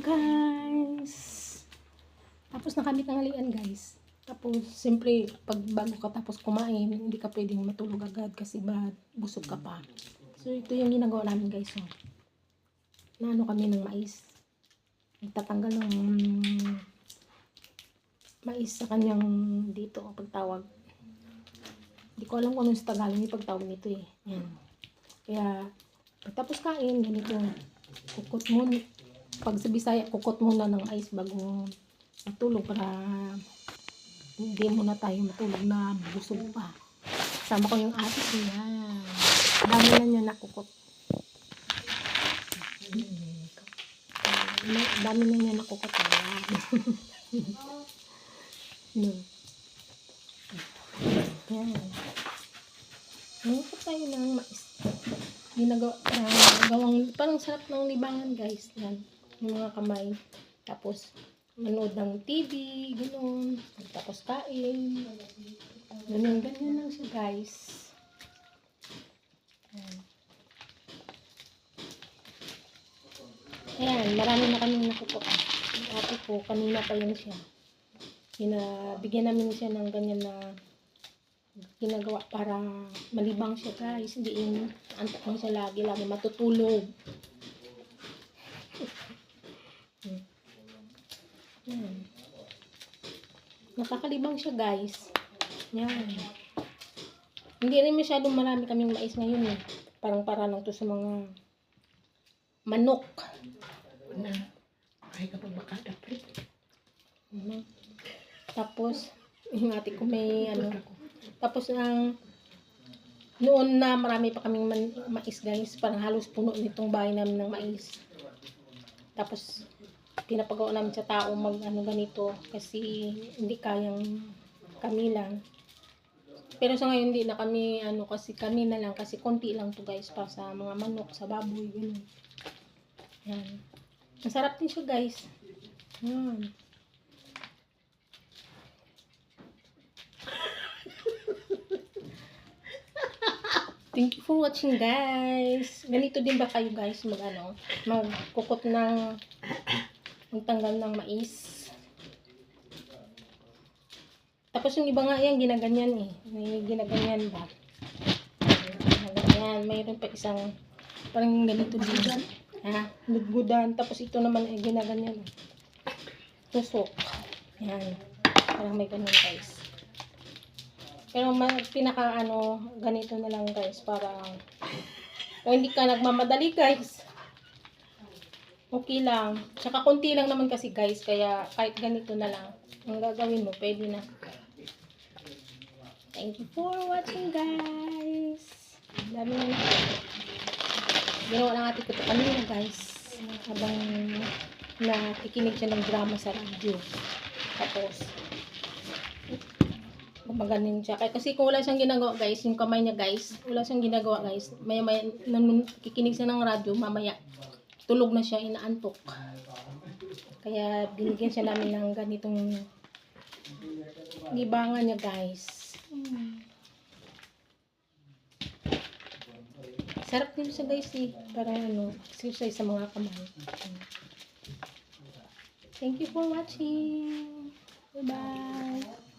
guys. Tapos na kami tanghalian guys. Tapos siyempre pag bago ka tapos kumain, hindi ka pwedeng matulog agad kasi busog ka pa. So ito yung ginagawa namin guys. So, naano kami ng mais. Nagtatanggal ng mais sa kanyang dito pagtawag. Hindi ko alam kung anong sa Tagalog yung pagtawag nito eh. Yan. Kaya pagtapos kain, ganito. Kukot muna. Pag sa Bisaya, kukot muna ng mais bago matulog para hindi muna tayo matulog na busog pa. Sama ko yung ate ko yan. Dami na niya nakukot. Dami na niya nakukot. Yan. Nakukot tayo ng mais. Gawang parang sarap ng libangan guys. Yan. Yung mga kamay. Tapos manood ng TV, gano'n. Tapos kain. Ganyan lang siya guys. Ayan, marami na kami nakukot. Ate ko, kanina pa yan siya. Bigyan namin siya ng ganyan na ginagawa para malibang siya guys. Hindi yung antok mo siya lagi matutulog. Yan. Nakakalibang siya guys. Yan. Hindi rin masyadong marami kaming mais ngayon eh. Parang para lang to sa mga manok. Ay kapag bakada pre. Tapos yung ate ko may tapos noon na marami pa kaming mais guys. Parang halos puno nitong bahay namin ng mais. Tapos pinapagawa namin sa tao ganito kasi hindi kayang kami lang. Pero sa ngayon hindi na kami kasi kami na lang kasi konti lang to guys para sa mga manok, sa baboy, gano'n. Yan. Masarap din siya guys. Yan. Thank you for watching guys. Ganito din ba kayo guys magkukot ng magtanggal ng mais. Tapos yung iba nga yan ginaganyan eh. May ginaganyan ba? Ginaganyan. Mayroon pa isang parang ganito din. Nudgudan. Tapos ito naman ay ginaganyan. Tusok. Yan. Parang may ganyan guys. Pero pinaka ganito na lang guys para kung hindi ka nagmamadali guys, okay lang. Tsaka konti lang naman kasi guys, kaya kahit ganito na lang ang gagawin mo, pwede na. Thank you for watching guys. Dami na ginawa ng ate ko ito kanina guys, habang nakikinig siya ng drama sa radio. Tapos maganin siya. Kasi kung wala siyang ginagawa guys, yung kamay niya guys, wala siyang ginagawa guys, maya-maya kikinig siya ng radyo, mamaya tulog na siya, inaantok. Kaya binigyan siya namin ng ganitong libangan niya guys. Sarap din siya guys eh, para exercise sa mga kamay. Thank you for watching. Bye bye.